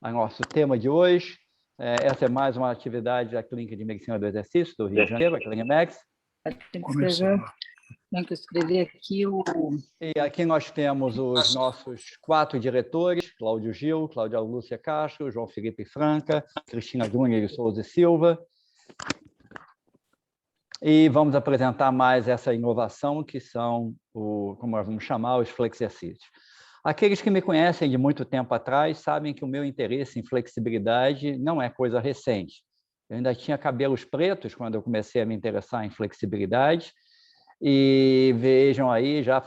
a nosso tema de hoje. Essa é mais uma atividade da Clínica de Medicina do Exercício do Rio de Janeiro, a Clinimex. Tem que escrever aqui o... E aqui nós temos os nossos 4 diretores, Cláudio Gil, Cláudia Lúcia Castro, João Felipe Franca, Cristina Dunha de Souza Silva. E vamos apresentar mais essa inovação, que são, como nós vamos chamar, os flexercícios. Aqueles que me conhecem de muito tempo atrás sabem que o meu interesse em flexibilidade não é coisa recente. Eu ainda tinha cabelos pretos quando eu comecei a me interessar em flexibilidade, e vejam aí, já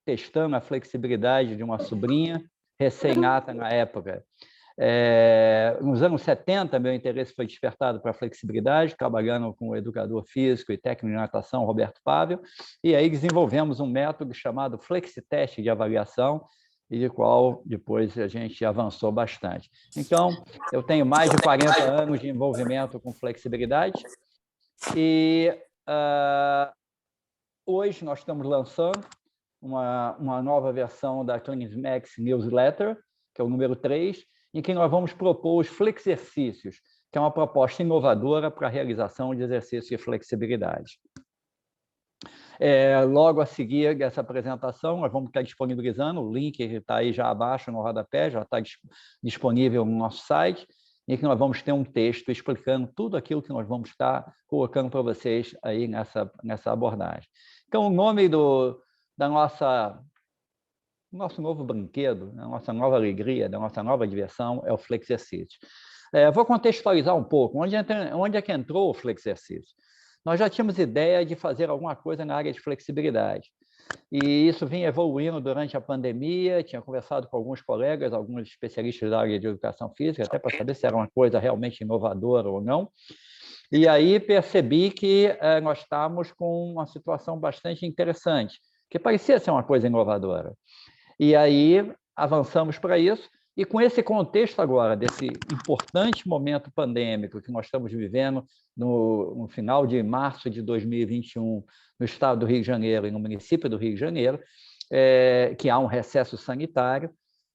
testando a flexibilidade de uma sobrinha, recém-nata na época. Nos anos 70, meu interesse foi despertado para a flexibilidade, trabalhando com o educador físico e técnico de natação, Roberto Fábio, e aí desenvolvemos um método chamado Flexiteste de avaliação, e de qual depois a gente avançou bastante. Então, eu tenho mais de 40 anos de envolvimento com flexibilidade, e hoje nós estamos lançando uma nova versão da Clinimex Newsletter, que é o número 3, em que nós vamos propor os flexercícios, que é uma proposta inovadora para a realização de exercícios de flexibilidade. Logo a seguir dessa apresentação, nós vamos estar disponibilizando, o link está aí já abaixo no rodapé, já está disponível no nosso site, em que nós vamos ter um texto explicando tudo aquilo que nós vamos estar colocando para vocês aí nessa abordagem. Então, o nome da nosso novo brinquedo, da nossa nova alegria, da nossa nova diversão é o flexercício. Vou contextualizar um pouco. Onde é que entrou o flexercício? Nós já tínhamos ideia de fazer alguma coisa na área de flexibilidade. E isso vinha evoluindo durante a pandemia, tinha conversado com alguns colegas, alguns especialistas da área de educação física, até para saber se era uma coisa realmente inovadora ou não. E aí percebi que nós estávamos com uma situação bastante interessante, que parecia ser uma coisa inovadora. E aí avançamos para isso, e com esse contexto agora, desse importante momento pandêmico que nós estamos vivendo no final de março de 2021, no estado do Rio de Janeiro e no município do Rio de Janeiro, que há um recesso sanitário,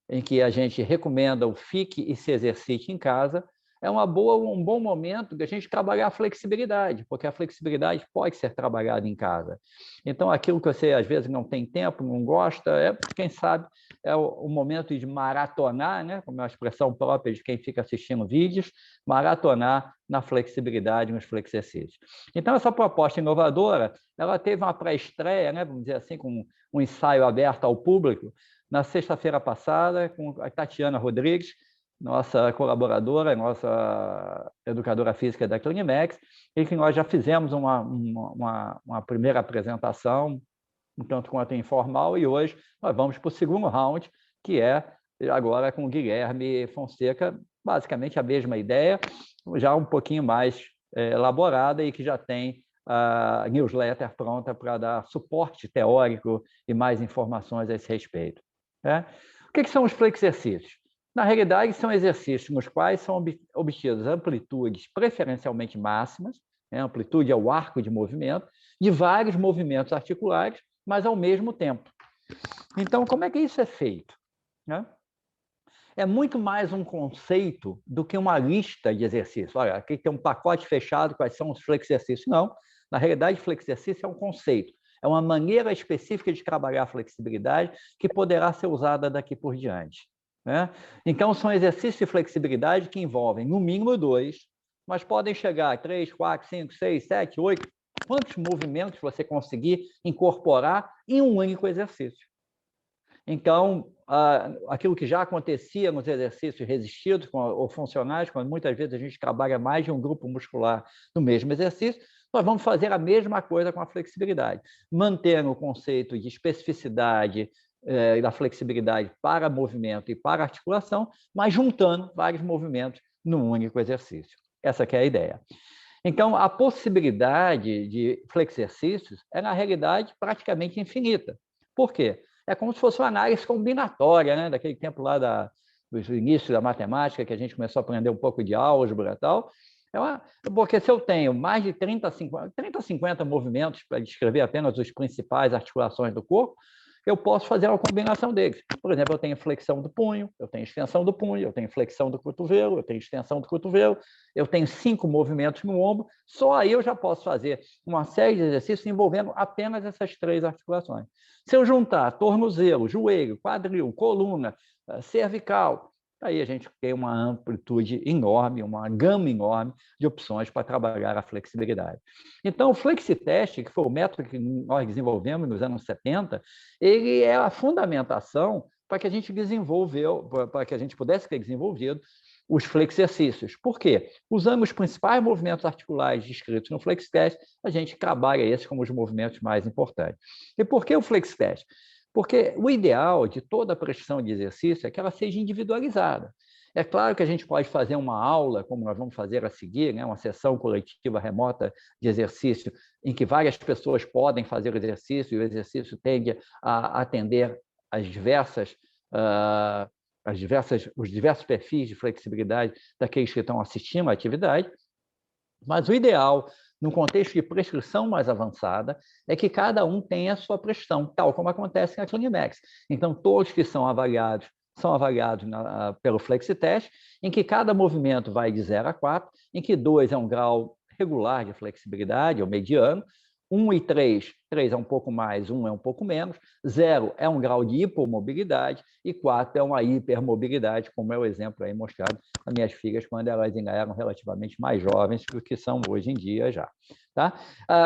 em que a gente recomenda o fique e se exercite em casa, é um bom momento de a gente trabalhar a flexibilidade, porque a flexibilidade pode ser trabalhada em casa. Então, aquilo que você, às vezes, não tem tempo, não gosta, quem sabe, é o momento de maratonar, né? Como é uma expressão própria de quem fica assistindo vídeos, maratonar na flexibilidade, nos flexercícios. Então, essa proposta inovadora, ela teve uma pré-estreia, né? Vamos dizer assim, com um ensaio aberto ao público, na sexta-feira passada, com a Tatiana Rodrigues, nossa colaboradora, nossa educadora física da Clinimex, e que nós já fizemos uma primeira apresentação, um tanto quanto informal, e hoje nós vamos para o segundo round, que é agora com o Guilherme Fonseca, basicamente a mesma ideia, já um pouquinho mais elaborada e que já tem a newsletter pronta para dar suporte teórico e mais informações a esse respeito. O que são os flexercícios? Na realidade, são exercícios nos quais são obtidas amplitudes preferencialmente máximas, amplitude é o arco de movimento, de vários movimentos articulares, mas ao mesmo tempo. Então, como é que isso é feito? É muito mais um conceito do que uma lista de exercícios. Olha, aqui tem um pacote fechado, quais são os flexercícios? Não, na realidade, flexercício é um conceito, é uma maneira específica de trabalhar a flexibilidade que poderá ser usada daqui por diante. Então, são exercícios de flexibilidade que envolvem, no mínimo, 2, mas podem chegar a 3, 4, 5, 6, 7, 8, quantos movimentos você conseguir incorporar em um único exercício. Então, aquilo que já acontecia nos exercícios resistidos ou funcionais, quando muitas vezes a gente trabalha mais de um grupo muscular no mesmo exercício, nós vamos fazer a mesma coisa com a flexibilidade, mantendo o conceito de especificidade, da flexibilidade para movimento e para articulação, mas juntando vários movimentos num único exercício. Essa que é a ideia. Então, a possibilidade de flexercícios é, na realidade, praticamente infinita. Por quê? É como se fosse uma análise combinatória, né? Daquele tempo lá do início da matemática, que a gente começou a aprender um pouco de álgebra e tal. Porque se eu tenho mais de 30, 50 movimentos para descrever apenas as principais articulações do corpo, eu posso fazer uma combinação deles. Por exemplo, eu tenho flexão do punho, eu tenho extensão do punho, eu tenho flexão do cotovelo, eu tenho extensão do cotovelo, eu tenho 5 movimentos no ombro, só aí eu já posso fazer uma série de exercícios envolvendo apenas essas 3 articulações. Se eu juntar tornozelo, joelho, quadril, coluna, cervical, aí a gente tem uma amplitude enorme, uma gama enorme de opções para trabalhar a flexibilidade. Então, o FlexiTest, que foi o método que nós desenvolvemos nos anos 70, ele é a fundamentação para que a gente para que a gente pudesse ter desenvolvido os flexercícios. Por quê? Usando os principais movimentos articulares descritos no FlexiTest, a gente trabalha esses como os movimentos mais importantes. E por que o FlexiTest? Porque o ideal de toda a prescrição de exercício é que ela seja individualizada. É claro que a gente pode fazer uma aula, como nós vamos fazer a seguir, né, uma sessão coletiva remota de exercício, em que várias pessoas podem fazer o exercício, e o exercício tende a atender os diversos perfis de flexibilidade daqueles que estão assistindo à atividade. Mas o ideal, no contexto de prescrição mais avançada, é que cada um tenha a sua prescrição, tal como acontece na Clinimex. Então, todos que são avaliados pelo FlexiTest, em que cada movimento vai de 0 a 4, em que 2 é um grau regular de flexibilidade, ou mediano, 1 e 3 é um pouco mais, 1 é um pouco menos, 0 é um grau de hipomobilidade e 4 é uma hipermobilidade, como é o exemplo aí mostrado nas minhas filhas quando elas ainda eram relativamente mais jovens do que são hoje em dia já. Tá?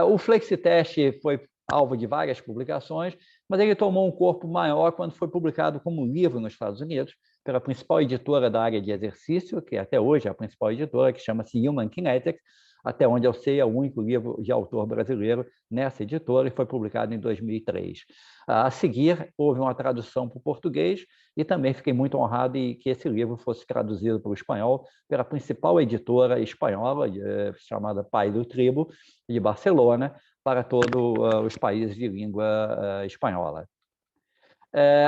O FlexiTest foi alvo de várias publicações, mas ele tomou um corpo maior quando foi publicado como livro nos Estados Unidos, pela principal editora da área de exercício, que até hoje é a principal editora, que chama-se Human Kinetics. Até onde eu sei, é o único livro de autor brasileiro nessa editora e foi publicado em 2003. A seguir, houve uma tradução para o português e também fiquei muito honrado em que esse livro fosse traduzido para o espanhol pela principal editora espanhola, chamada Pai do Tribo, de Barcelona, para todos os países de língua espanhola.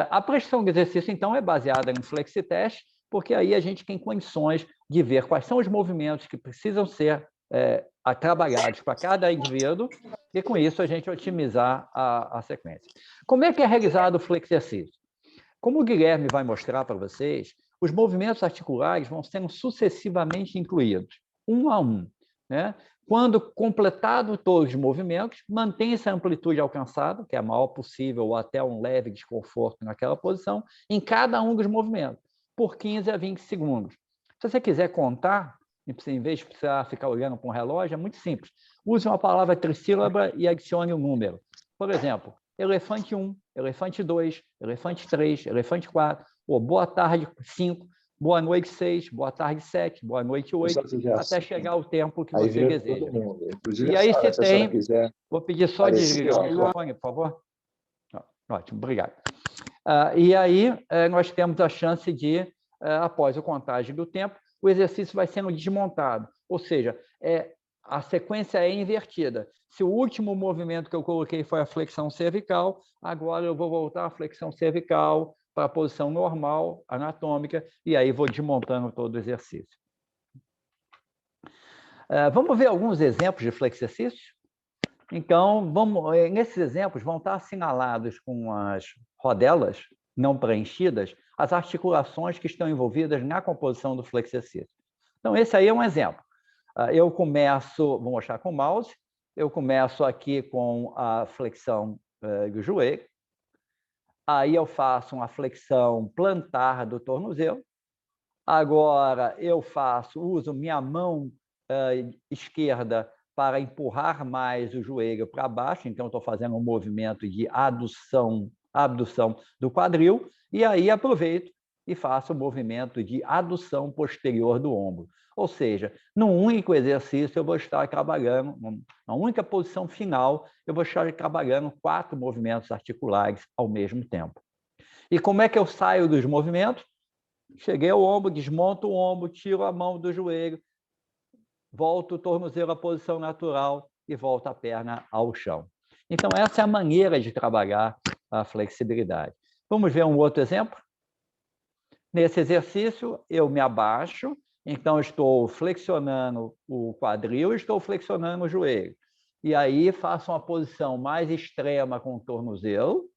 A prescrição de exercício, então, é baseada no FlexiTest, porque aí a gente tem condições de ver quais são os movimentos que precisam ser trabalhados para cada indivíduo e, com isso, a gente otimizar a sequência. Como é que é realizado o flexercício? Como o Guilherme vai mostrar para vocês, os movimentos articulares vão sendo sucessivamente incluídos, um a um. Né? Quando completado todos os movimentos, mantém-se a amplitude alcançada, que é a maior possível, ou até um leve desconforto naquela posição, em cada um dos movimentos, por 15 a 20 segundos. Se você quiser contar, em vez de precisar ficar olhando para um relógio, é muito simples. Use uma palavra trissílaba e adicione um número. Por exemplo, elefante 1, elefante 2, elefante 3, elefante 4, ou boa tarde 5, boa noite 6, boa tarde 7, boa noite 8, até chegar ao tempo que você deseja. E aí, se tem... Vou pedir só desligar o microfone, por favor. Ótimo, obrigado. E aí, nós temos a chance de, após a contagem do tempo, o exercício vai sendo desmontado, ou seja, a sequência é invertida. Se o último movimento que eu coloquei foi a flexão cervical, agora eu vou voltar à flexão cervical para a posição normal, anatômica, e aí vou desmontando todo o exercício. Vamos ver alguns exemplos de flexercícios? Então, nesses exemplos vão estar assinalados com as rodelas não preenchidas as articulações que estão envolvidas na composição do flexercício. Então, esse aí é um exemplo. Eu começo, vou mostrar com o mouse, eu começo aqui com a flexão do joelho, aí eu faço uma flexão plantar do tornozelo, agora eu uso minha mão esquerda para empurrar mais o joelho para baixo, então estou fazendo um movimento de abdução do quadril, e aí aproveito e faço o movimento de adução posterior do ombro. Ou seja, num único exercício eu vou estar trabalhando, na única posição final, eu vou estar trabalhando 4 movimentos articulares ao mesmo tempo. E como é que eu saio dos movimentos? Cheguei ao ombro, desmonto o ombro, tiro a mão do joelho, volto o tornozelo à posição natural e volto a perna ao chão. Então, essa é a maneira de trabalhar a flexibilidade. Vamos ver um outro exemplo? Nesse exercício, eu me abaixo, então estou flexionando o quadril e estou flexionando o joelho. E aí faço uma posição mais extrema com o tornozelo,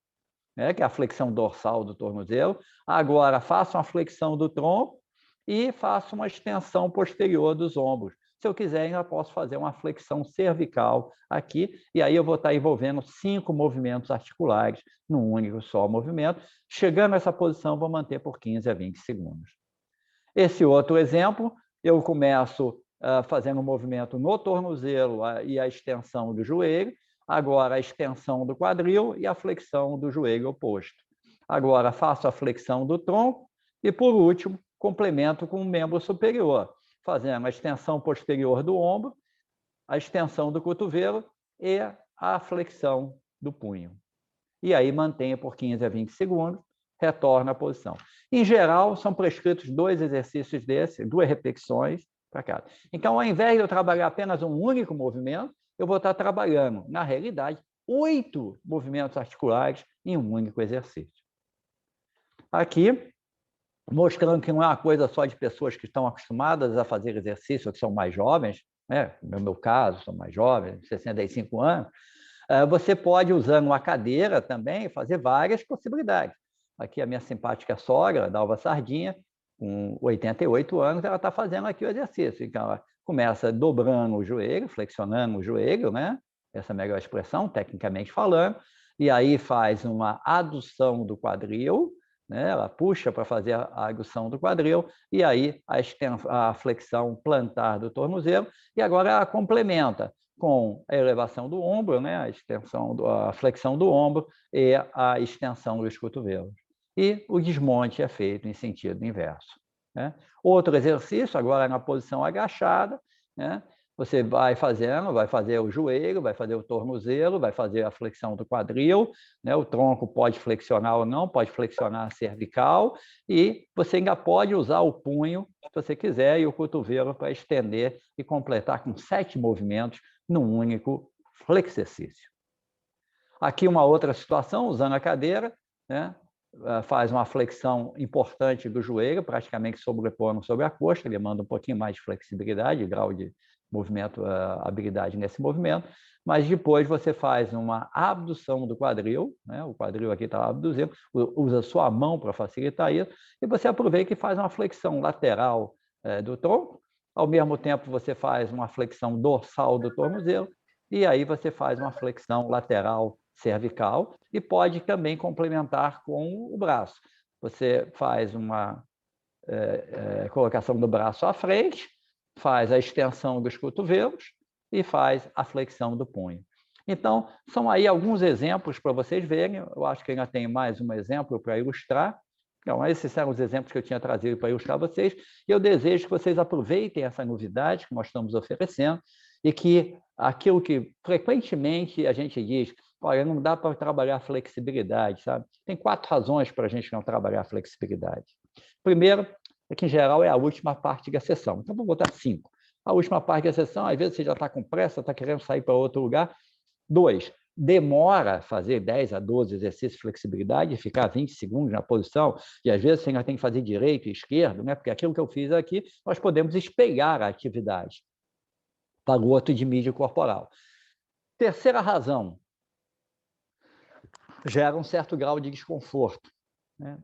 né, que é a flexão dorsal do tornozelo. Agora, faço uma flexão do tronco e faço uma extensão posterior dos ombros. Se eu quiser, ainda posso fazer uma flexão cervical aqui, e aí eu vou estar envolvendo 5 movimentos articulares num único só movimento. Chegando nessa posição, vou manter por 15 a 20 segundos. Esse outro exemplo, eu começo fazendo um movimento no tornozelo e a extensão do joelho, agora a extensão do quadril e a flexão do joelho oposto. Agora faço a flexão do tronco e, por último, complemento com o membro superior, fazendo a extensão posterior do ombro, a extensão do cotovelo e a flexão do punho. E aí mantenho por 15 a 20 segundos, retorno à posição. Em geral, são prescritos 2 exercícios desses, 2 repetições para cada. Então, ao invés de eu trabalhar apenas um único movimento, eu vou estar trabalhando, na realidade, 8 movimentos articulares em um único exercício. Aqui, mostrando que não é uma coisa só de pessoas que estão acostumadas a fazer exercício, que são mais jovens, né? No meu caso, são mais jovens, 65 anos, você pode, usando uma cadeira também, fazer várias possibilidades. Aqui a minha simpática sogra, Dalva Sardinha, com 88 anos, ela está fazendo aqui o exercício. Então, ela começa dobrando o joelho, flexionando o joelho, né? Essa é a melhor expressão, tecnicamente falando, e aí faz uma adução do quadril, né? Ela puxa para fazer a adução do quadril, e aí a flexão plantar do tornozelo, e agora ela complementa com a elevação do ombro, né? A flexão do ombro e a extensão dos cotovelos. E o desmonte é feito em sentido inverso, né? Outro exercício, agora na posição agachada, né? Você vai fazer o joelho, vai fazer o tornozelo, vai fazer a flexão do quadril, né? O tronco pode flexionar ou não, pode flexionar a cervical, e você ainda pode usar o punho, se você quiser, e o cotovelo para estender e completar com 7 movimentos num único flexercício. Aqui uma outra situação, usando a cadeira, né? Faz uma flexão importante do joelho, praticamente sobrepondo sobre a coxa, ele manda um pouquinho mais de flexibilidade, grau de movimento, habilidade nesse movimento, mas depois você faz uma abdução do quadril, né? O quadril aqui está abduzindo, usa sua mão para facilitar isso, e você aproveita e faz uma flexão lateral do tronco, ao mesmo tempo você faz uma flexão dorsal do tornozelo, e aí você faz uma flexão lateral cervical e pode também complementar com o braço. Você faz uma colocação do braço à frente, faz a extensão dos cotovelos e faz a flexão do punho. Então, são aí alguns exemplos para vocês verem. Eu acho que ainda tem mais um exemplo para ilustrar. Então, esses são os exemplos que eu tinha trazido para ilustrar vocês. E eu desejo que vocês aproveitem essa novidade que nós estamos oferecendo e que aquilo que frequentemente a gente diz, olha, não dá para trabalhar flexibilidade, sabe? Tem 4 razões para a gente não trabalhar flexibilidade. Primeiro, é que, em geral, é a última parte da sessão. Então, vou botar 5. A última parte da sessão, às vezes você já está com pressa, está querendo sair para outro lugar. 2, demora fazer 10 a 12 exercícios de flexibilidade, ficar 20 segundos na posição, e às vezes você ainda tem que fazer direito e esquerdo, né? Porque aquilo que eu fiz aqui, nós podemos espelhar a atividade para o outro de mídia corporal. Terceira razão, gera um certo grau de desconforto, né?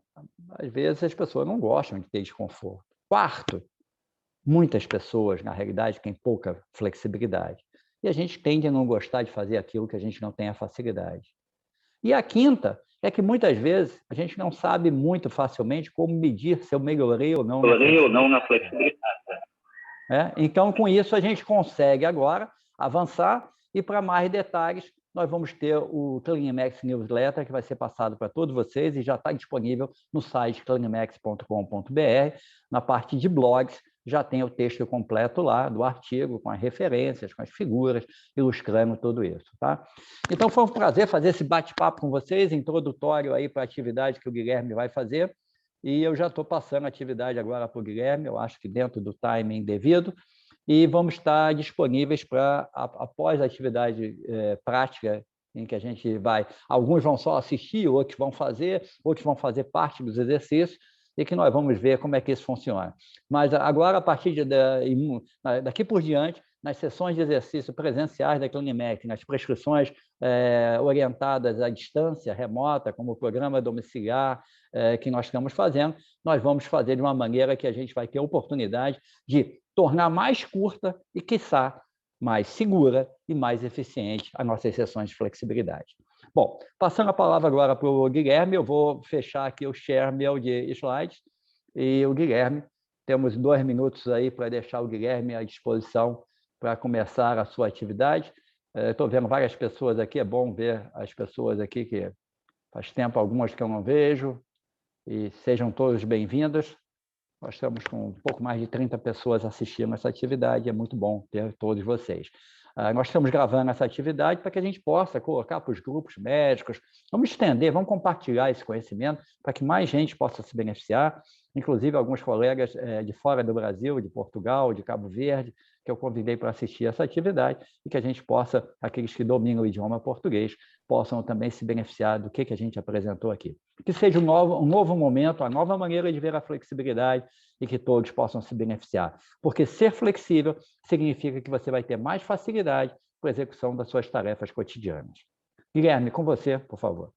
Às vezes as pessoas não gostam de ter desconforto. Quarto, muitas pessoas, na realidade, têm pouca flexibilidade. E a gente tende a não gostar de fazer aquilo que a gente não tem a facilidade. E a quinta é que muitas vezes a gente não sabe muito facilmente como medir se eu melhorei ou não na flexibilidade. Então, com isso, a gente consegue agora avançar e, para mais detalhes, nós vamos ter o CleanMax Newsletter, que vai ser passado para todos vocês e já está disponível no site cleanmax.com.br. Na parte de blogs, já tem o texto completo lá do artigo, com as referências, com as figuras, ilustrando tudo isso, tá? Então, foi um prazer fazer esse bate-papo com vocês, introdutório aí para a atividade que o Guilherme vai fazer. E eu já estou passando a atividade agora para o Guilherme, eu acho que dentro do timing devido, e vamos estar disponíveis para, após a atividade prática, em que a gente vai... Alguns vão só assistir, outros vão fazer parte dos exercícios, e que nós vamos ver como é que isso funciona. Mas agora, a partir daqui por diante, nas sessões de exercício presenciais da Clinimed, nas prescrições orientadas à distância remota, como o programa domiciliar que nós estamos fazendo, nós vamos fazer de uma maneira que a gente vai ter a oportunidade de tornar mais curta e, quiçá, mais segura e mais eficiente as nossas sessões de flexibilidade. Bom, passando a palavra agora para o Guilherme, eu vou fechar aqui o share meu de slides, e o Guilherme, temos 2 minutos aí para deixar o Guilherme à disposição para começar a sua atividade. Estou vendo várias pessoas aqui, é bom ver as pessoas aqui que faz tempo algumas que eu não vejo, e sejam todos bem-vindos. Nós estamos com um pouco mais de 30 pessoas assistindo essa atividade, é muito bom ter todos vocês. Nós estamos gravando essa atividade para que a gente possa colocar para os grupos médicos, vamos estender, vamos compartilhar esse conhecimento para que mais gente possa se beneficiar, inclusive alguns colegas de fora do Brasil, de Portugal, de Cabo Verde, que eu convidei para assistir essa atividade e que a gente possa, aqueles que dominam o idioma português, possam também se beneficiar do que a gente apresentou aqui. Que seja um novo momento, uma nova maneira de ver a flexibilidade e que todos possam se beneficiar. Porque ser flexível significa que você vai ter mais facilidade para a execução das suas tarefas cotidianas. Guilherme, com você, por favor.